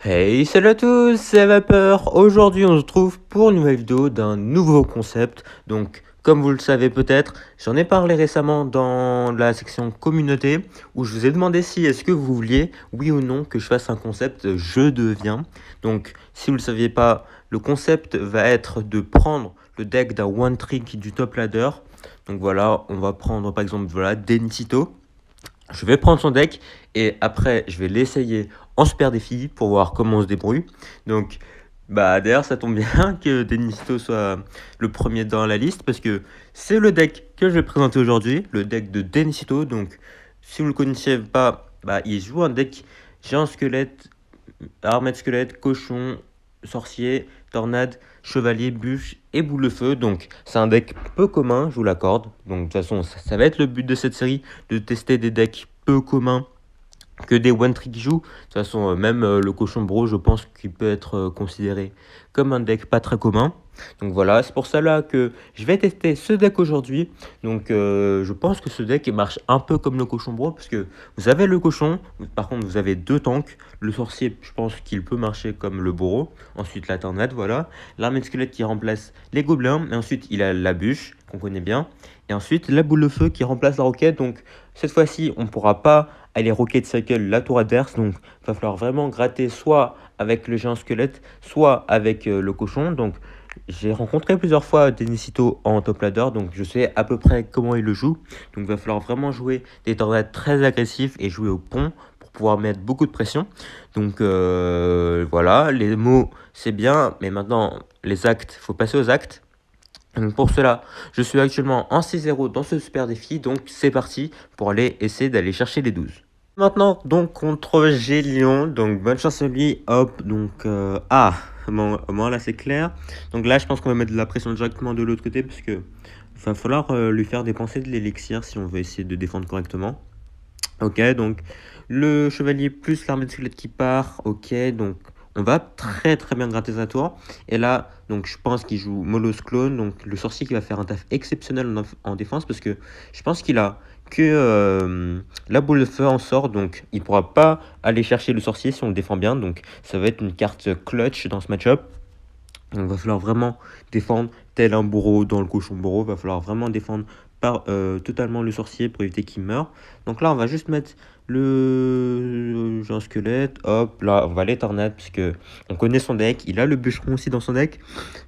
Hey, salut à tous, c'est Vapeur. Aujourd'hui, on se retrouve pour une nouvelle vidéo d'un nouveau concept. Donc, comme vous le savez peut-être, j'en ai parlé récemment dans la section communauté où je vous ai demandé si est-ce que vous vouliez, oui ou non, que je fasse un concept je deviens. Donc, si vous ne le saviez pas, le concept va être de prendre le deck d'un one trick du top ladder. Donc voilà, on va prendre par exemple voilà Denitito. Je vais prendre son deck et après je vais l'essayer en super défi pour voir comment on se débrouille. Donc bah d'ailleurs ça tombe bien que Denisto soit le premier dans la liste parce que c'est le deck que je vais présenter aujourd'hui, le deck de Denisto. Donc si vous le connaissiez pas, bah il joue un deck géant squelette, armée de squelette, cochon, sorcier, tornade, chevalier, bûche et boule de feu. Donc c'est un deck peu commun, je vous l'accorde. Donc de toute façon, ça va être le but de cette série, de tester des decks peu communs que des one trick jouent. De toute façon, même le cochon bro, je pense qu'il peut être considéré comme un deck pas très commun. Donc voilà, c'est pour ça là que je vais tester ce deck aujourd'hui. Donc je pense que ce deck il marche un peu comme le cochon bro parce que vous avez le cochon, par contre vous avez deux tanks. Le sorcier, je pense qu'il peut marcher comme le bourreau. Ensuite la tornade, voilà. L'armée de squelette qui remplace les gobelins. Et ensuite il a la bûche qu'on connaît bien. Et ensuite la boule de feu qui remplace la roquette. Donc cette fois-ci on ne pourra pas aller rocket cycle la tour adverse. Donc il va falloir vraiment gratter soit avec le géant squelette, soit avec le cochon. Donc j'ai rencontré plusieurs fois Denicito en top ladder, donc je sais à peu près comment il le joue. Donc il va falloir vraiment jouer des tornades très agressifs et jouer au pont pour pouvoir mettre beaucoup de pression. Donc voilà, les mots c'est bien, mais maintenant les actes, il faut passer aux actes. Donc pour cela, je suis actuellement en 6-0 dans ce super défi, donc c'est parti pour aller essayer d'aller chercher les 12. Maintenant, donc, contre Gélion, donc bonne chance à lui, hop, donc, bon, là c'est clair. Donc là, je pense qu'on va mettre de la pression directement de l'autre côté, parce que va falloir lui faire dépenser de l'élixir si on veut essayer de défendre correctement. Ok, donc, le chevalier plus l'armée de squelette qui part, ok, donc, on va très très bien gratter sa tour. Et là, donc je pense qu'il joue Molos Clone, donc le sorcier qui va faire un taf exceptionnel en défense, parce que je pense qu'il a que la boule de feu en sort, donc il pourra pas aller chercher le sorcier si on le défend bien, donc ça va être une carte clutch dans ce match-up. Donc il va falloir vraiment défendre tel un bourreau dans le cochon bourreau, il va falloir vraiment défendre totalement le sorcier pour éviter qu'il meure. Donc là on va juste mettre le géant squelette, hop, là on va les tornades puisque on connaît son deck, il a le bûcheron aussi dans son deck.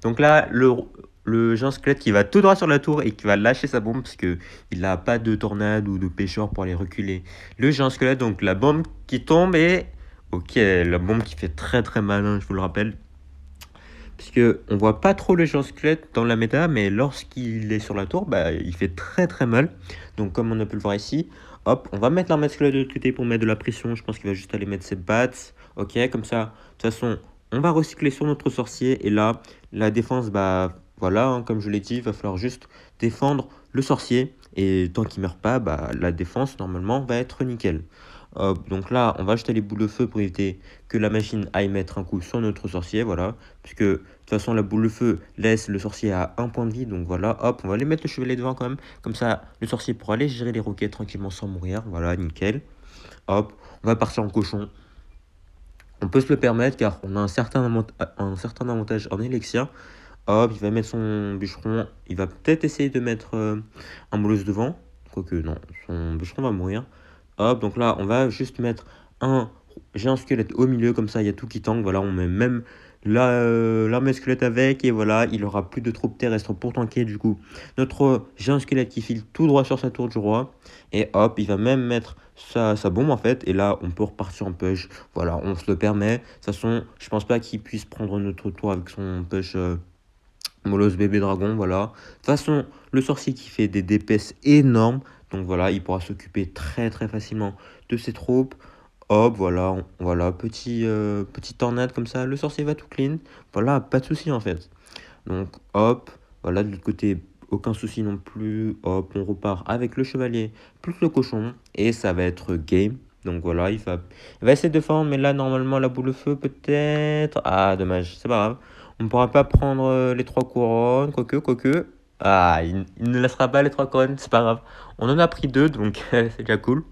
Donc là le géant squelette qui va tout droit sur la tour et qui va lâcher sa bombe parce que il n'a pas de tornade ou de pêcheur pour aller reculer le géant squelette. Donc la bombe qui tombe et ok, la bombe qui fait très très mal, hein, je vous le rappelle. Puisque on voit pas trop le géant squelette dans la méta, mais lorsqu'il est sur la tour, bah, il fait très très mal. Donc comme on a pu le voir ici, hop, on va mettre l'armée squelette de l'autre côté pour mettre de la pression. Je pense qu'il va juste aller mettre ses bats. Ok, comme ça, de toute façon, on va recycler sur notre sorcier. Et là, la défense, bah voilà, hein, comme je l'ai dit, il va falloir juste défendre le sorcier. Et tant qu'il meurt pas, bah, la défense, normalement, va être nickel. Hop, donc là, on va jeter les boules de feu pour éviter que la machine aille mettre un coup sur notre sorcier, voilà. Puisque de toute façon, la boule de feu laisse le sorcier à un point de vie, donc voilà, hop, on va aller mettre le chevalier devant quand même. Comme ça, le sorcier pourra aller gérer les roquettes tranquillement sans mourir, voilà, nickel. Hop, on va partir en cochon. On peut se le permettre car on a un certain avantage en élixir. Hop, il va mettre son bûcheron, il va peut-être essayer de mettre un molosse devant. Quoique non, son bûcheron va mourir. Hop, donc là, on va juste mettre un géant squelette au milieu, comme ça, il y a tout qui tank. Voilà, on met même l'armée squelette avec, et voilà, il aura plus de troupes terrestres pour tanker, du coup. Notre géant squelette qui file tout droit sur sa tour du roi, et hop, il va même mettre sa bombe, en fait, et là, on peut repartir en push. Voilà, on se le permet. De toute façon, je pense pas qu'il puisse prendre notre tour avec son push Molos bébé dragon, voilà. De toute façon, le sorcier qui fait des DPS énormes, donc voilà, il pourra s'occuper très très facilement de ses troupes. Hop, voilà, voilà, petite tornade comme ça, le sorcier va tout clean. Voilà, pas de souci en fait. Donc hop, voilà, de l'autre côté, aucun souci non plus. Hop, on repart avec le chevalier plus le cochon et ça va être game. Donc voilà, il va essayer de défendre, mais là normalement la boule de feu peut-être. Ah, dommage, c'est pas grave. On ne pourra pas prendre les 3 couronnes, quoique. Ah, il ne laissera pas les 3 couronnes, c'est pas grave. On en a pris 2, donc c'est déjà cool.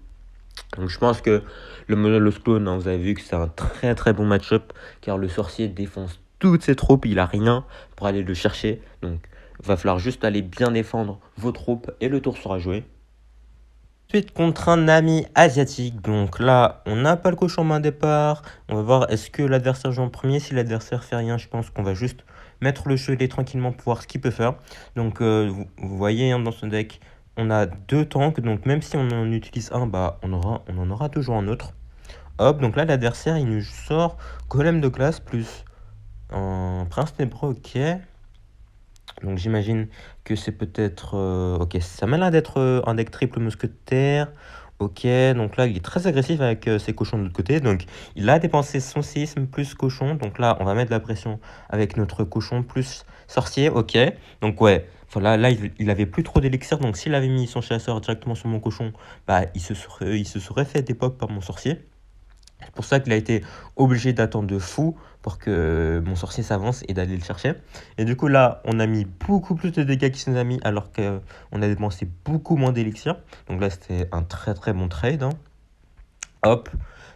Donc je pense que le Monolos Clone, hein, vous avez vu que c'est un très très bon match-up, car le sorcier défonce toutes ses troupes, il a rien pour aller le chercher. Donc il va falloir juste aller bien défendre vos troupes et le tour sera joué. Ensuite contre un ami asiatique, donc là on n'a pas le cochon main départ, on va voir est-ce que l'adversaire joue en premier. Si l'adversaire fait rien, je pense qu'on va juste mettre le chevalet tranquillement pour voir ce qu'il peut faire. Donc vous voyez hein, dans ce deck on a deux tanks, donc même si on en utilise un, bah on en aura toujours un autre. Hop, donc là l'adversaire il nous sort golem de glace plus un prince ténébreux, ok. Donc j'imagine que c'est peut-être... ok, ça m'a l'air d'être un deck triple mousquetaire. Ok, donc là il est très agressif avec ses cochons de l'autre côté. Donc il a dépensé son séisme plus cochon. Donc là on va mettre de la pression avec notre cochon plus sorcier. Ok, donc ouais, voilà, là il avait plus trop d'élixir. Donc s'il avait mis son chasseur directement sur mon cochon, bah il se serait fait dépop par mon sorcier. C'est pour ça qu'il a été obligé d'attendre de fou pour que mon sorcier s'avance et d'aller le chercher. Et du coup, là, on a mis beaucoup plus de dégâts qu'il nous a mis alors qu'on a dépensé beaucoup moins d'élixir. Donc là, c'était un très très bon trade, hein. Hop.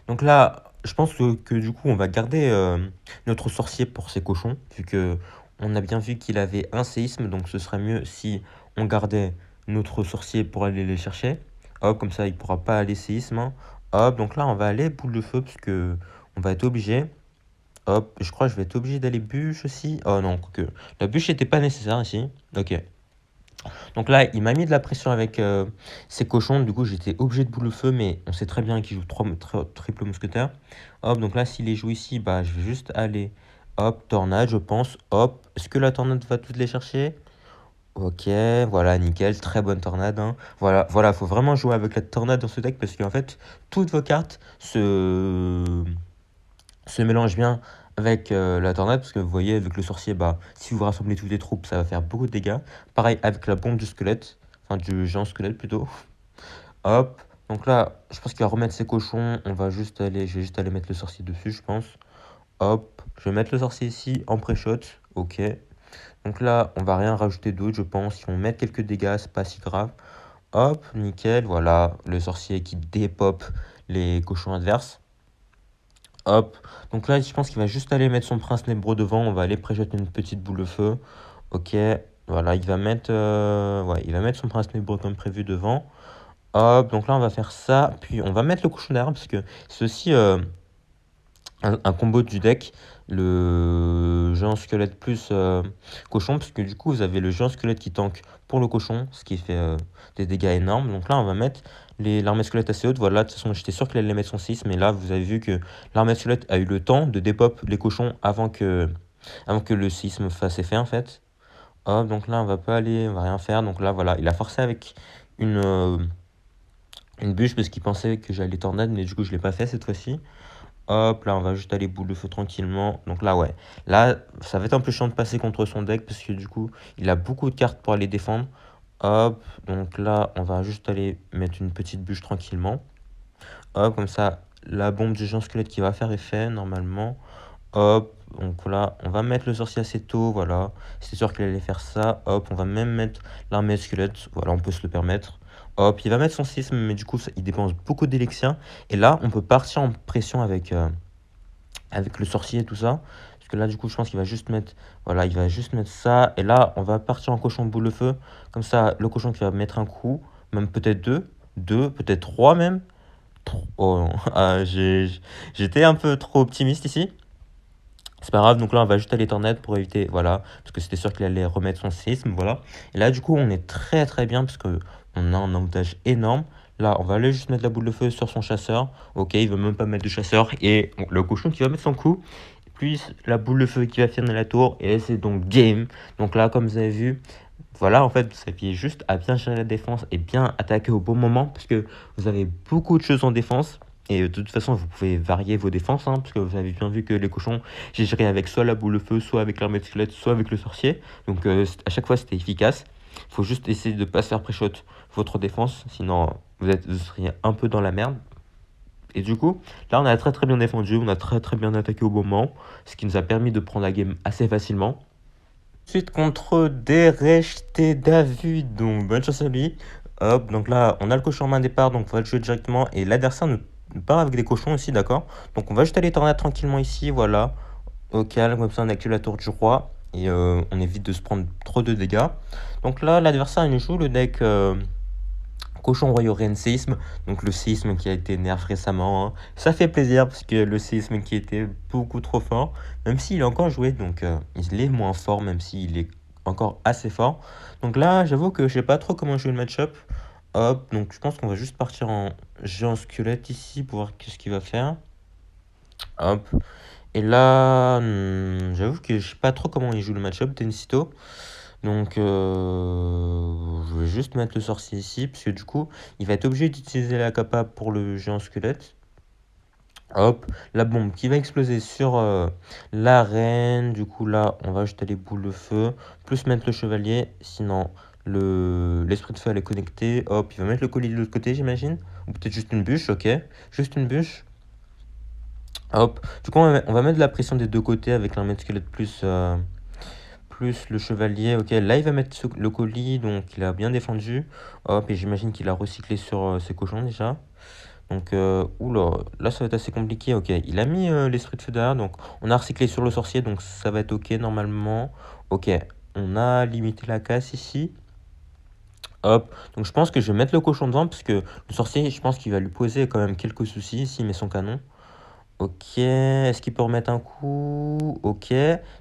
Donc là, je pense que du coup, on va garder notre sorcier pour ses cochons, vu que on a bien vu qu'il avait un séisme. Donc ce serait mieux si on gardait notre sorcier pour aller les chercher. Hop, comme ça, il pourra pas aller séisme, hein. Hop, donc là, on va aller boule de feu, parce que on va être obligé. Hop, je crois que je vais être obligé d'aller bûche aussi. Oh non, que la bûche n'était pas nécessaire ici. Ok. Donc là, il m'a mis de la pression avec ses cochons. Du coup, j'étais obligé de boule le feu, mais on sait très bien qu'il joue triple mousquetaire. Hop, donc là, s'il les joue ici, bah, je vais juste aller. Hop, tornade, je pense. Hop, est-ce que la tornade va toutes les chercher? Ok, voilà, nickel, très bonne tornade, hein. Voilà, voilà, faut vraiment jouer avec la tornade dans ce deck parce qu'en fait, toutes vos cartes se mélange bien avec la tornade, parce que vous voyez, avec le sorcier, bah, si vous rassemblez toutes les troupes, ça va faire beaucoup de dégâts. Pareil avec la bombe du squelette, enfin du géant squelette plutôt. Hop, donc là, je pense qu'il va remettre ses cochons, je vais juste aller mettre le sorcier dessus, je pense. Hop, je vais mettre le sorcier ici en pré-shot, ok. Donc là, on va rien rajouter d'autre, je pense. Si on met quelques dégâts, c'est pas si grave. Hop, nickel, voilà, le sorcier qui dépop les cochons adverses. Hop, donc là, je pense qu'il va juste aller mettre son prince nébreux devant. On va aller préjeter une petite boule de feu. Ok, voilà, ouais, il va mettre son prince nébreux comme prévu devant. Hop, donc là, on va faire ça. Puis, on va mettre le cochon d'arbre parce que c'est aussi un combo du deck. Le géant squelette plus cochon. Parce que du coup, vous avez le géant squelette qui tank pour le cochon, ce qui fait des dégâts énormes. Donc là, on va mettre l'armée squelette assez haute. Voilà, de toute façon, j'étais sûr qu'il allait mettre son 6. Mais là, vous avez vu que l'armée squelette a eu le temps de dépop les cochons avant que le séisme fasse effet, en fait. Hop, donc là, on va pas aller, on va rien faire. Donc là, voilà, il a forcé avec une bûche parce qu'il pensait que j'allais tornade. Mais du coup, je l'ai pas fait cette fois-ci. Hop, là, on va juste aller boule de feu tranquillement. Donc là, ouais. Là, ça va être un peu chiant de passer contre son deck parce que du coup, il a beaucoup de cartes pour aller défendre. Hop, donc là, on va juste aller mettre une petite bûche tranquillement. Hop, comme ça, la bombe du géant squelette qui va faire effet normalement. Hop, donc là, on va mettre le sorcier assez tôt, voilà. C'est sûr qu'il allait faire ça. Hop, on va même mettre l'armée squelette. Voilà, on peut se le permettre. Hop, il va mettre son sisme, mais du coup, il dépense beaucoup d'élixir. Et là, on peut partir en pression avec le sorcier et tout ça. Parce que là, du coup, je pense qu'il va juste mettre... Voilà, il va juste mettre ça. Et là, on va partir en cochon boule de feu. Comme ça, le cochon qui va mettre un coup. Même peut-être deux, peut-être trois même. Oh non, j'étais un peu trop optimiste ici. C'est pas grave, donc là on va juste aller tornade pour éviter, voilà, parce que c'était sûr qu'il allait remettre son séisme, voilà. Et là du coup on est très très bien parce que on a un avantage énorme. Là on va aller juste mettre la boule de feu sur son chasseur. Ok, il veut même pas mettre de chasseur. Et bon, le cochon qui va mettre son coup, puis la boule de feu qui va finir la tour. Et c'est donc game. Donc là comme vous avez vu, voilà, en fait, vous aviez juste à bien gérer la défense et bien attaquer au bon moment parce que vous avez beaucoup de choses en défense. Et de toute façon, vous pouvez varier vos défenses, hein, parce que vous avez bien vu que les cochons, j'ai géré avec soit la boule de feu, soit avec l'armée de squelette, soit avec le sorcier. Donc à chaque fois, c'était efficace. Il faut juste essayer de ne pas se faire pré-shot votre défense, sinon vous seriez un peu dans la merde. Et du coup, là, on a très très bien défendu, on a très très bien attaqué au bon moment, ce qui nous a permis de prendre la game assez facilement. Ensuite contre Derechté David, donc bonne chance à lui. Hop, donc là, on a le cochon en main départ, donc on va le jouer directement. Et l'adversaire nous part avec des cochons aussi, d'accord? Donc on va juste aller tourner tranquillement ici, voilà. Au calme, comme ça on active la tour du roi. Et on évite de se prendre trop de dégâts. Donc là, l'adversaire, il nous joue le deck cochon royauréen séisme. Donc le séisme qui a été nerf récemment, hein. Ça fait plaisir parce que le séisme qui était beaucoup trop fort, même s'il est encore joué, donc il est moins fort, même s'il est encore assez fort. Donc là, j'avoue que je sais pas trop comment jouer le match-up. Hop, donc je pense qu'on va juste partir en géant squelette ici pour voir qu'est-ce qu'il va faire. Hop. Et là, j'avoue que je sais pas trop comment il joue le match-up, Tencito. Donc, je vais juste mettre le sorcier ici, parce que du coup, il va être obligé d'utiliser la capa pour le géant squelette. Hop, la bombe qui va exploser sur la reine. Du coup, là, on va ajouter les boules de feu, plus mettre le chevalier. Sinon, l'esprit de feu, elle est connecté. Hop, il va mettre le collier de l'autre côté, j'imagine. Ou peut-être juste une bûche, ok. Juste une bûche. Hop, du coup, on va mettre de la pression des deux côtés avec l'armée de squelette plus le chevalier. Ok, là, il va mettre le colis, donc il a bien défendu. Hop, et j'imagine qu'il a recyclé sur ses cochons déjà. Donc, oula, là, ça va être assez compliqué. Ok, il a mis l'esprit de feu derrière, donc on a recyclé sur le sorcier, donc ça va être ok normalement. Ok, on a limité la casse ici. Hop, donc je pense que je vais mettre le cochon devant, parce que le sorcier, je pense qu'il va lui poser quand même quelques soucis s'il met son canon. Ok, est-ce qu'il peut remettre un coup? Ok,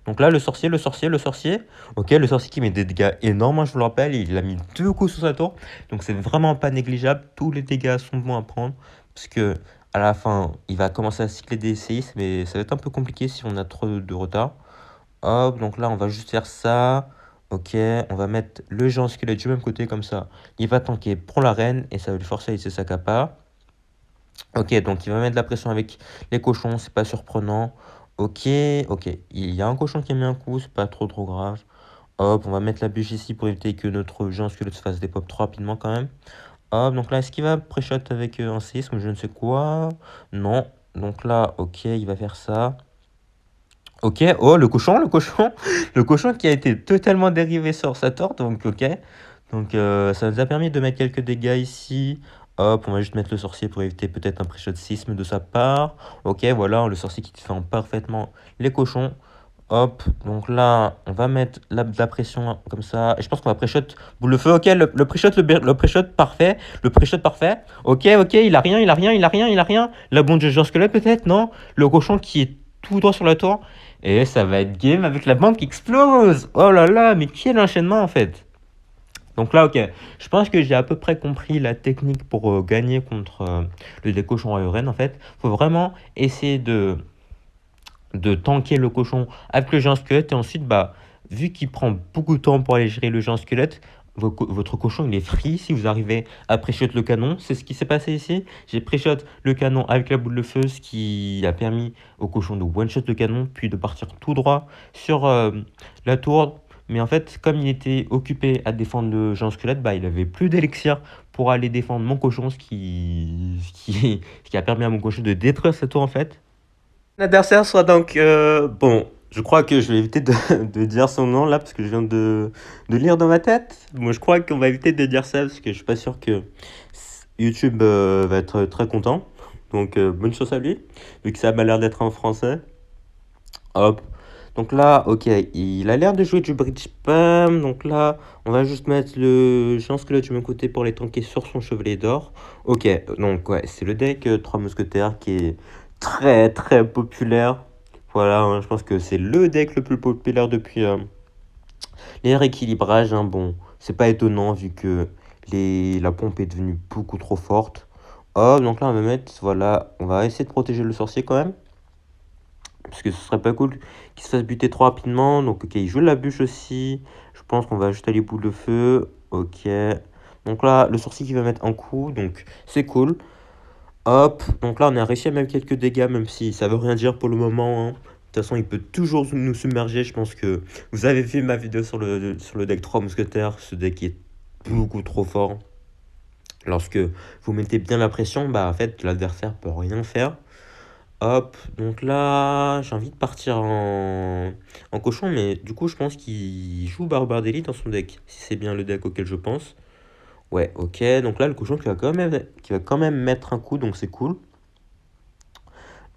donc là, le sorcier, le sorcier, le sorcier. Ok, le sorcier qui met des dégâts énormes, hein, je vous le rappelle, il a mis 2 coups sur sa tour. Donc c'est vraiment pas négligeable, tous les dégâts sont bons à prendre. Parce que à la fin, il va commencer à cycler des séismes, mais ça va être un peu compliqué si on a trop de retard. Hop, donc là, on va juste faire ça. Ok, on va mettre le géant squelette du même côté, comme ça. Il va tanker pour la reine, et ça va lui forcer à utiliser sa capa. Ok, donc il va mettre de la pression avec les cochons, c'est pas surprenant. Ok, ok. Il y a un cochon qui a mis un coup, c'est pas trop grave. Hop, on va mettre la bûche ici pour éviter que notre géant squelette se fasse des pop trop rapidement quand même. Hop, donc là, est-ce qu'il va pré-shot avec un séisme ou je ne sais quoi? Non. Donc là, ok, il va faire ça. Ok, oh, le cochon, le cochon. Le cochon qui a été totalement dérivé sur sa torte, donc ok. Donc ça nous a permis de mettre quelques dégâts ici. Hop, on va juste mettre le sorcier pour éviter peut-être un pré-shot sisme de sa part. Ok, voilà, le sorcier qui défend parfaitement les cochons. Hop, donc là, on va mettre de la pression comme ça. Et je pense qu'on va pré-shot boule de feu. Ok, le pré-shot, le pré-shot parfait. Le pré-shot parfait. Ok, ok, il a rien, il a rien, il a rien, il a rien. La bombe de géant squelette peut-être, non? Le cochon qui est tout droit sur la tour. Et ça va être game avec la bombe qui explose. Oh là là, mais quel enchaînement en fait. Donc là, ok, je pense que j'ai à peu près compris la technique pour gagner contre le deck cochon Royauren. En fait, faut vraiment essayer de tanker le cochon avec le géant squelette. Et ensuite, bah, vu qu'il prend beaucoup de temps pour aller gérer le géant squelette, votre cochon il est free si vous arrivez à pré-shot le canon. C'est ce qui s'est passé ici. J'ai pré-shot le canon avec la boule de feu, ce qui a permis au cochon de one-shot le canon, puis de partir tout droit sur la tour. Mais en fait, comme il était occupé à défendre le géant squelette, bah, il avait plus d'élixir pour aller défendre mon cochon, ce qui a permis à mon cochon de détruire cette tour en fait. L'adversaire sera donc... bon, je crois que je vais éviter de dire son nom là, parce que je viens de lire dans ma tête. Moi, je crois qu'on va éviter de dire ça, parce que je suis pas sûr que YouTube va être très content. Donc, bonne chance à lui, vu que ça m'a l'air d'être en français. Hop. Donc là, ok, il a l'air de jouer du bridge spam. Donc là, on va juste mettre le géant squelette du même côté pour les tanker sur son chevalier d'or. Ok, donc ouais, c'est le deck 3 mousquetaires qui est très populaire. Voilà, hein, je pense que c'est le deck le plus populaire depuis les rééquilibrages. Hein. Bon, c'est pas étonnant vu que la pompe est devenue beaucoup trop forte. Oh, donc là, on va mettre, voilà, on va essayer de protéger le sorcier quand même. Parce que ce serait pas cool qu'il se fasse buter trop rapidement. Donc, ok, il joue la bûche aussi. Je pense qu'on va ajouter les boules de feu. Ok. Donc là, le sorcier qui va mettre un coup. Donc, c'est cool. Hop. Donc là, on a réussi à mettre quelques dégâts, même si ça veut rien dire pour le moment. Hein. De toute façon, il peut toujours nous submerger. Je pense que vous avez vu ma vidéo sur le deck 3 mousquetaires. Ce deck est beaucoup trop fort. Lorsque vous mettez bien la pression, bah en fait, l'adversaire peut rien faire. Hop, donc là, j'ai envie de partir en cochon, mais du coup, je pense qu'il joue Barbardelli dans son deck, si c'est bien le deck auquel je pense. Ouais, ok. Donc là, le cochon qui va quand même mettre un coup, donc c'est cool.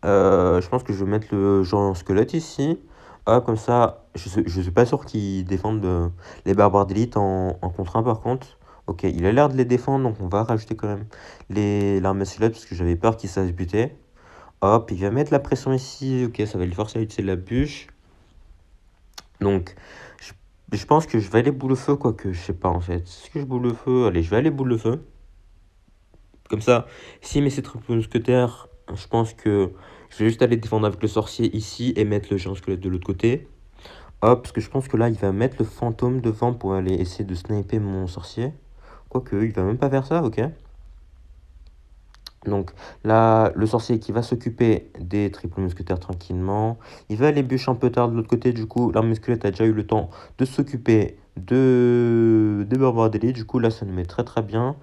Je pense que je vais mettre le genre squelette ici. Hop, comme ça, je suis pas sûr qu'ils défendent les barbares d'élite en contre 1 par contre. Ok, il a l'air de les défendre, donc on va rajouter quand même l'arme squelette parce que j'avais peur qu'il se fasse buter. Hop, il va mettre la pression ici. Ok, ça va lui forcer à utiliser la bûche. Donc, je, je pense que je vais aller boule de feu, quoique je sais pas en fait. Est-ce que je boule de feu? Allez, je vais aller boule de feu. Comme ça, s'il met ses triple mousquetaires, je pense que je vais juste aller défendre avec le sorcier ici et mettre le géant squelette de l'autre côté. Hop, parce que je pense que là, il va mettre le fantôme devant pour aller essayer de sniper mon sorcier. Quoique, il va même pas faire ça, ok. Donc là, le sorcier qui va s'occuper des triple mousquetaires tranquillement. Il va aller bûcher un peu tard de l'autre côté. Du coup, l'arme musculette a déjà eu le temps de s'occuper des barbares d'élite. Du coup, là, ça nous met très très bien.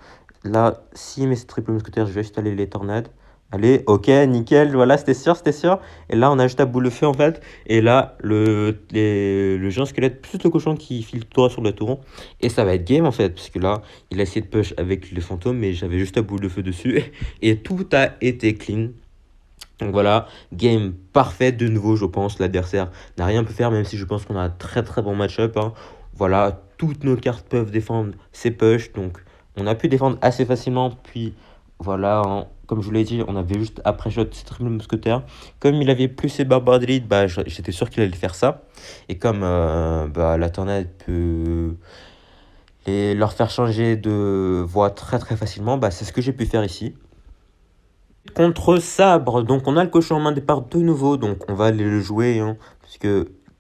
Là, s'il met ses triple mousquetaires, je vais installer les tornades. Allez, ok, nickel, voilà, c'était sûr, c'était sûr. Et là, on a juste à boule le feu en fait. Et là, le géant squelette plus le cochon qui file tout droit sur le tour. Et ça va être game en fait, parce que là, il a essayé de push avec le fantôme, mais j'avais juste à boule de feu dessus. Et tout a été clean. Donc voilà, game parfait de nouveau, je pense. L'adversaire n'a rien pu faire, même si je pense qu'on a un très très bon match-up, hein. Voilà, toutes nos cartes peuvent défendre ces push. Donc on a pu défendre assez facilement. Puis voilà, hein, comme je vous l'ai dit, on avait juste après shot ses triple mousquetaires. Comme il avait plus ses barbares d'élite, bah, j'étais sûr qu'il allait faire ça. Et comme bah, la tornade peut leur faire changer de voie très très facilement, bah, c'est ce que j'ai pu faire ici. Contre sabre, donc on a le cochon en main départ de nouveau, donc on va aller le jouer, hein, puisque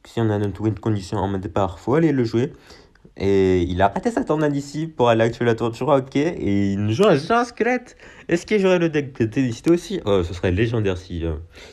si on a notre win condition en main départ, faut aller le jouer. Et il a raté sa tornade ici pour aller activer la torture, ok, et il nous joue un géant squelette. Est-ce qu'il jouerait le deck de Denicito aussi? Oh, ce serait légendaire si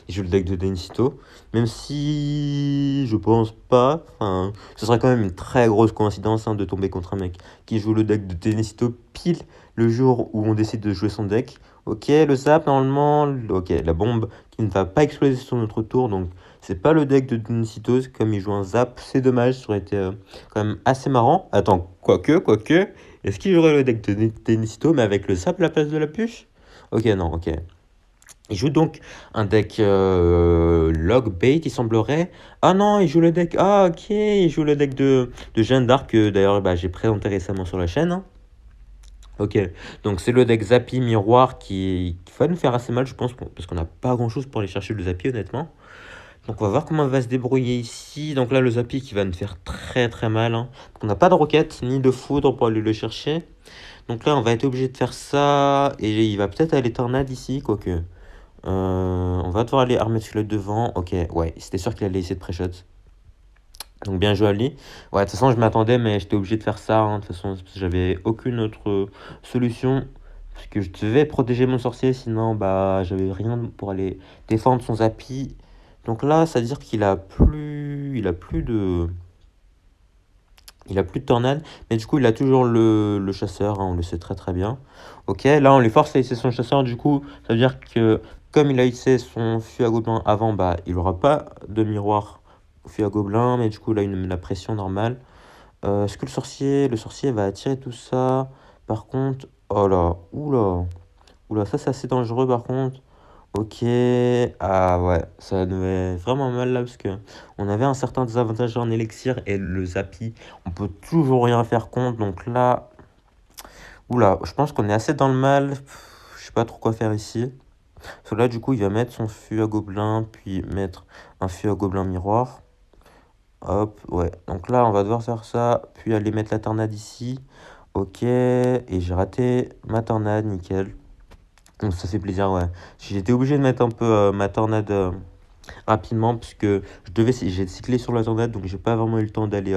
il joue le deck de Denicito, même si je pense pas, enfin, ce serait quand même une très grosse coïncidence, hein, de tomber contre un mec qui joue le deck de Denicito pile le jour où on décide de jouer son deck. Ok, le zap normalement, ok, la bombe qui ne va pas exploser sur notre tour, donc c'est pas le deck de Denicito, comme il joue un zap, c'est dommage, ça aurait été quand même assez marrant. Attends, quoique, est-ce qu'il jouerait le deck de Denicito mais avec le zap à la place de la pioche? Ok, non, ok. Il joue donc un deck log bait, il semblerait. Ah non, il joue le deck. Ah ok, il joue le deck de Jeanne d'Arc, que d'ailleurs bah, j'ai présenté récemment sur la chaîne, hein. Ok, donc c'est le deck Zappy Miroir qui va nous faire assez mal, je pense, parce qu'on n'a pas grand chose pour aller chercher le Zappy, honnêtement. Donc on va voir comment il va se débrouiller ici. Donc là, le Zappy qui va nous faire très très mal, hein. On n'a pas de roquette ni de foudre pour aller le chercher. Donc là, on va être obligé de faire ça. Et il va peut-être aller tornade ici, quoique. On va devoir aller armer le devant. Ok, ouais, c'était sûr qu'il allait essayer de pré-shot. Donc bien joué à lui. Ouais, de toute façon, je m'attendais, mais j'étais obligé de faire ça, hein. De toute façon, parce que j'avais aucune autre solution. Parce que je devais protéger mon sorcier, sinon bah j'avais rien pour aller défendre son Zappy. Donc là, ça veut dire qu'il a plus. Il a plus de tornade. Mais du coup, il a toujours le chasseur, hein, on le sait très très bien. Ok, là on lui force à hisser son chasseur. Du coup, ça veut dire que comme il a hissé son fût à gobelin avant, bah il aura pas de miroir au fût à gobelin. Mais du coup, là il met la pression normale. Est-ce que le sorcier va attirer tout ça? Par contre, oh là, oula, ça c'est assez dangereux par contre. Ok, ah ouais, ça nous fait vraiment mal là parce que on avait un certain désavantage en élixir et le Zappy, on peut toujours rien faire contre. Donc là, oula, je pense qu'on est assez dans le mal. Je sais pas trop quoi faire ici. Parce que là, du coup, il va mettre son fût à gobelin, puis mettre un fût à gobelin miroir. Hop, ouais. Donc là, on va devoir faire ça, puis aller mettre la tornade ici. Ok, et j'ai raté ma tornade, nickel. Donc ça fait plaisir, ouais. J'étais obligé de mettre un peu ma tornade rapidement, puisque j'ai cyclé sur la tornade, donc j'ai pas vraiment eu le temps d'aller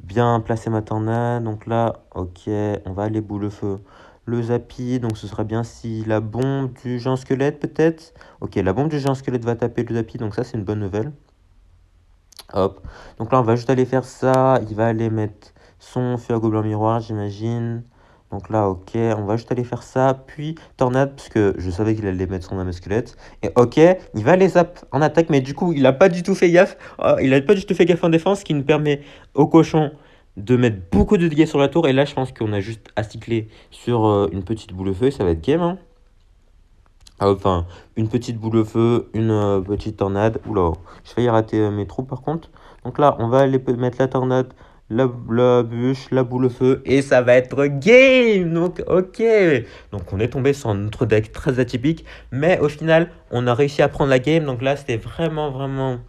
bien placer ma tornade. Donc là, ok, on va aller bout le feu. Le Zappy, donc ce sera bien si la bombe du géant squelette peut-être. Ok, la bombe du géant squelette va taper le Zappy, donc ça c'est une bonne nouvelle. Hop. Donc là, on va juste aller faire ça. Il va aller mettre son feu à gobelin miroir, j'imagine. Donc là, ok, on va juste aller faire ça. Puis tornade, parce que je savais qu'il allait mettre son âme squelette. Et ok, il va les zap en attaque, mais du coup, il a pas du tout fait gaffe. Il a pas du tout fait gaffe en défense, ce qui nous permet au cochon de mettre beaucoup de dégâts sur la tour. Et là, je pense qu'on a juste à cycler sur une petite boule de feu. Ça va être game, hein. Ah, enfin, une petite boule de feu, une petite tornade. Oula, je vais y rater mes trous par contre. Donc là, on va aller mettre la tornade, la bûche, la boule de feu. Et ça va être game. Donc, ok. Donc, on est tombé sur un autre deck très atypique. Mais au final, on a réussi à prendre la game. Donc là, c'était vraiment, vraiment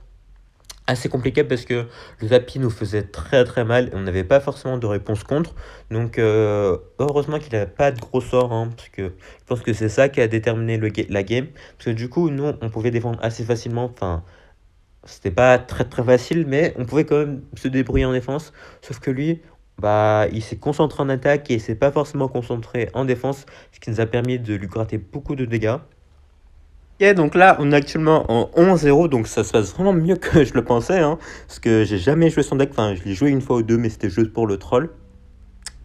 assez compliqué parce que le tapis nous faisait très très mal et on n'avait pas forcément de réponse contre. Donc heureusement qu'il n'avait pas de gros sorts, hein, parce que je pense que c'est ça qui a déterminé la game. Parce que du coup, nous, on pouvait défendre assez facilement. Enfin, c'était pas très très facile, mais on pouvait quand même se débrouiller en défense. Sauf que lui, bah, il s'est concentré en attaque et il s'est pas forcément concentré en défense, ce qui nous a permis de lui gratter beaucoup de dégâts. Ok, donc là, on est actuellement en 11-0, donc ça se passe vraiment mieux que je le pensais, hein, parce que j'ai jamais joué son deck, enfin, je l'ai joué une fois ou deux, mais c'était juste pour le troll.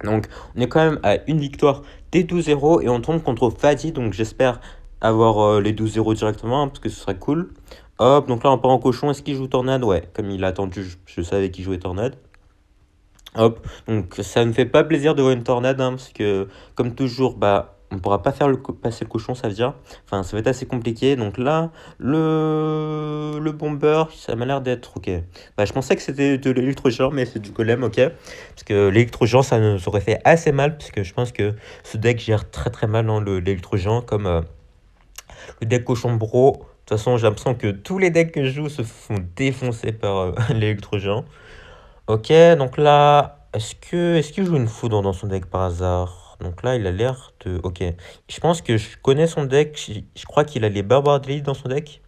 Donc, on est quand même à une victoire des 12-0, et on tombe contre Fadi, donc j'espère avoir les 12-0 directement, hein, parce que ce serait cool. Hop, donc là, on part en cochon. Est-ce qu'il joue Tornade? Ouais, comme il a attendu, je savais qu'il jouait Tornade. Hop, donc ça ne fait pas plaisir de voir une tornade, hein, parce que, comme toujours, bah, on pourra pas faire passer le cochon, ça veut dire. Enfin, ça va être assez compliqué. Donc là, le bomber, ça m'a l'air d'être ok. Bah, je pensais que c'était de l'électrogent, mais c'est du golem, ok. Parce que l'électrogent, ça nous aurait fait assez mal, parce que je pense que ce deck gère très très mal dans l'électrogent, comme le deck cochon bro. De toute façon, j'ai l'impression que tous les decks que je joue se font défoncer par l'électrogent. Ok, donc là, est-ce qu'il joue une foudre dans son deck par hasard? Donc là, il a l'air de... Ok, je pense que je connais son deck, je crois qu'il a les barbares d'élite dans son deck.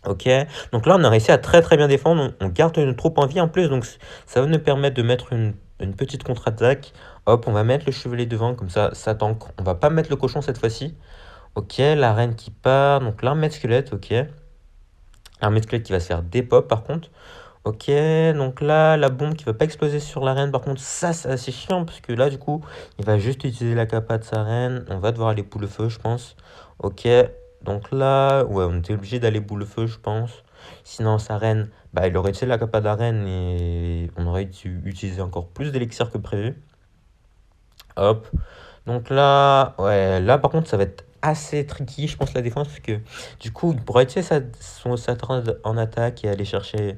Ok, donc là, on a réussi à très très bien défendre, on garde une troupe en vie en plus, donc ça va nous permettre de mettre une petite contre-attaque. Hop, on va mettre le chevalier devant, comme ça tank. On va pas mettre le cochon cette fois-ci. Ok, la reine qui part, donc l'armée de squelette, ok. L'armée de squelette qui va se faire dépop par contre. Ok, donc là, la bombe qui va pas exploser sur la reine, par contre, ça, c'est assez chiant, parce que là, du coup, il va juste utiliser la capa de sa reine. On va devoir aller boule de feu, je pense. Ok, donc là, ouais, on était obligé d'aller boule de feu, je pense. Sinon, sa reine, bah, il aurait utilisé la capa de la reine et on aurait dû utiliser encore plus d'élixir que prévu. Hop, donc là, ouais, là, par contre, ça va être assez tricky, je pense, la défense, parce que du coup, il pourrait utiliser sa turn en attaque et aller chercher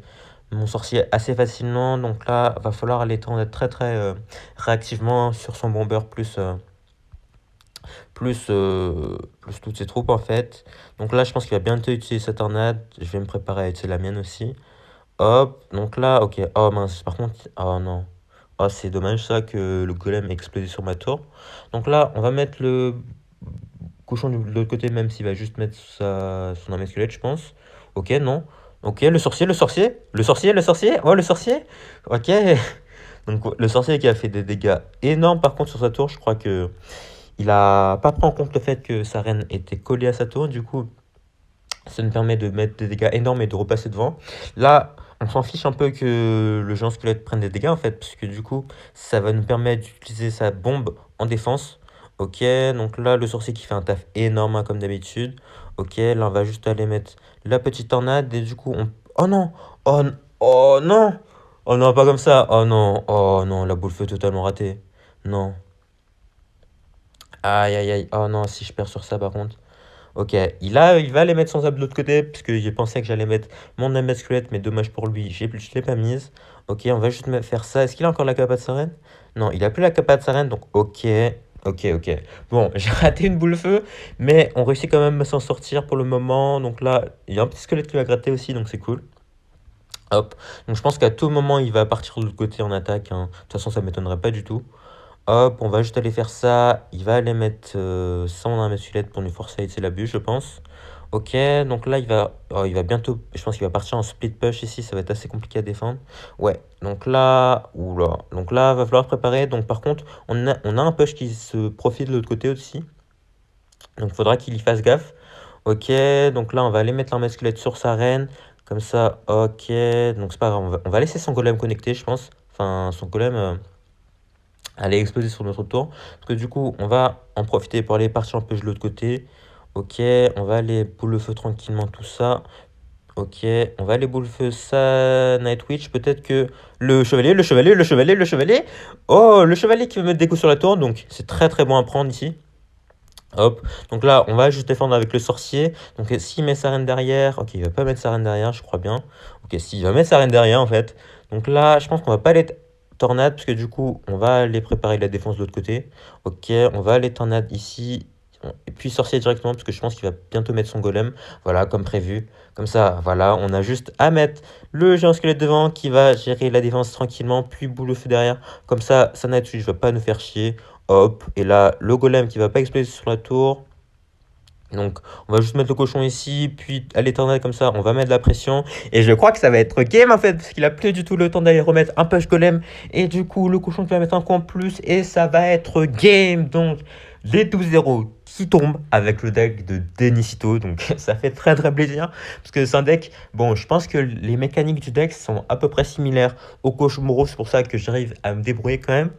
mon sorcier assez facilement. Donc là, va falloir aller tendre très très réactivement sur son bomber plus toutes ses troupes en fait. Donc là, je pense qu'il va bientôt utiliser sa tornade. Je vais me préparer à utiliser la mienne aussi. Hop, donc là, ok. Oh mince, par contre, oh non. Oh, c'est dommage ça que le golem ait explosé sur ma tour. Donc là, on va mettre le cochon de l'autre côté, même s'il va juste mettre son armée squelette, je pense. Ok, non. Ok, le sorcier, le sorcier, le sorcier, le sorcier. Oh, le sorcier. Ok. Donc le sorcier qui a fait des dégâts énormes par contre sur sa tour, je crois que il a pas pris en compte le fait que sa reine était collée à sa tour, du coup ça nous permet de mettre des dégâts énormes et de repasser devant. Là, on s'en fiche un peu que le géant squelette prenne des dégâts en fait, parce que du coup ça va nous permettre d'utiliser sa bombe en défense. Ok, donc là le sorcier qui fait un taf énorme, hein, comme d'habitude. Ok, là on va juste aller mettre la petite tornade et du coup on... Oh non! Oh, oh non! Oh non, pas comme ça. Oh non, la boule feu totalement ratée. Non. Aïe aïe aïe. Oh non, si je perds sur ça par contre. Ok, il va aller mettre son zap de l'autre côté, puisque j'ai pensé que j'allais mettre mon âme squelette, mais dommage pour lui, je l'ai pas mise. Ok, on va juste faire ça. Est-ce qu'il a encore la capa de sa reine? Non, il a plus la capa de sa reine, donc ok. Ok, ok. Bon, j'ai raté une boule feu, mais on réussit quand même à s'en sortir pour le moment. Donc là, il y a un petit squelette qui va gratter aussi, donc c'est cool. Hop. Donc je pense qu'à tout moment, il va partir de l'autre côté en attaque, hein. De toute façon, ça m'étonnerait pas du tout. Hop, on va juste aller faire ça. Il va aller mettre ça dans la mesulette pour nous forcer à utiliser la bûche, je pense. Ok, donc là, il va bientôt... Je pense qu'il va partir en split push ici. Ça va être assez compliqué à défendre. Ouais, donc là... Oula. Donc là, va falloir préparer. Donc par contre, on a un push qui se profile de l'autre côté aussi. Donc il faudra qu'il y fasse gaffe. Ok, donc là, on va aller mettre l'armée squelette sur sa reine. Comme ça, ok. Donc c'est pas grave, on va laisser son golem connecté, je pense. Enfin, son golem aller exploser sur notre tour. Parce que du coup, on va en profiter pour aller partir un peu de l'autre côté. Ok, on va aller boule le feu tranquillement, tout ça. Ok, on va aller boule feu ça, Night Witch. Peut-être que le chevalier. Oh, le chevalier qui va mettre des coups sur la tour. Donc, c'est très très bon à prendre ici. Hop. Donc là, on va juste défendre avec le sorcier. Donc, s'il met sa reine derrière. Ok, il va pas mettre sa reine derrière, je crois bien. Ok, s'il va mettre sa reine derrière, en fait. Donc là, je pense qu'on va pas aller tornade. Parce que du coup, on va aller préparer la défense de l'autre côté. Ok, on va aller tornade ici. Et puis sorcier directement, parce que je pense qu'il va bientôt mettre son golem. Voilà, comme prévu. Comme ça, voilà, on a juste à mettre le géant squelette devant qui va gérer la défense tranquillement, puis boule au feu derrière. Comme ça, Sanatsu ne va pas nous faire chier. Hop, et là, le golem qui va pas exploser sur la tour. Donc, on va juste mettre le cochon ici, puis à l'éternel comme ça, on va mettre de la pression. Et je crois que ça va être game en fait, parce qu'il a plus du tout le temps d'aller remettre un push golem. Et du coup, le cochon qui va mettre un coup en plus, et ça va être game. Donc, les 12-0 qui tombent avec le deck de Denicito. Donc, ça fait très très plaisir, parce que c'est un deck, bon, je pense que les mécaniques du deck sont à peu près similaires au Koshomuro, c'est pour ça que j'arrive à me débrouiller quand même.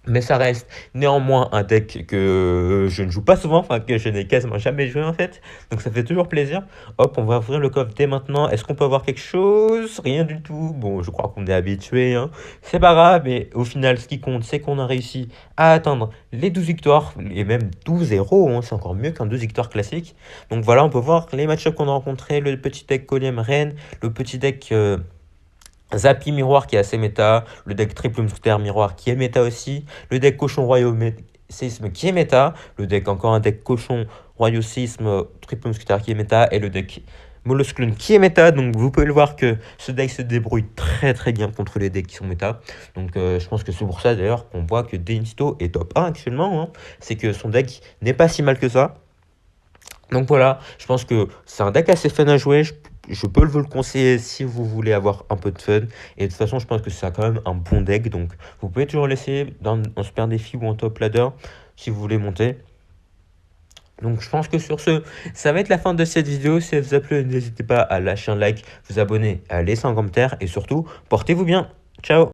Mais ça reste néanmoins un deck que je ne joue pas souvent, enfin que je n'ai quasiment jamais joué en fait. Donc ça fait toujours plaisir. Hop, on va ouvrir le coffre dès maintenant. Est-ce qu'on peut avoir quelque chose? Rien du tout. Bon, je crois qu'on est habitué, hein. C'est pas grave, mais au final, ce qui compte, c'est qu'on a réussi à atteindre les 12 victoires, et même 12-0, hein. C'est encore mieux qu'un 12 victoires classique. Donc voilà, on peut voir les match-ups qu'on a rencontrés, le petit deck Collium Reine, le petit deck... Zappy Miroir qui est assez méta, le deck Triple Mousquetaire Miroir qui est méta aussi, le deck Cochon Royaume-Séisme qui est méta, le deck encore un deck Cochon Royaume-Séisme Triple Mousquetaire qui est méta, et le deck Molosclone qui est méta. Donc vous pouvez le voir que ce deck se débrouille très très bien contre les decks qui sont méta. Donc je pense que c'est pour ça d'ailleurs qu'on voit que Denicito est top 1 actuellement, hein. C'est que son deck n'est pas si mal que ça. Donc voilà, je pense que c'est un deck assez fun à jouer. Je peux vous le conseiller si vous voulez avoir un peu de fun. Et de toute façon, je pense que c'est quand même un bon deck. Donc vous pouvez toujours l'essayer en super défi ou en top ladder si vous voulez monter. Donc je pense que sur ce, ça va être la fin de cette vidéo. Si elle vous a plu, n'hésitez pas à lâcher un like, vous abonner, à laisser un commentaire. Et surtout, portez-vous bien. Ciao!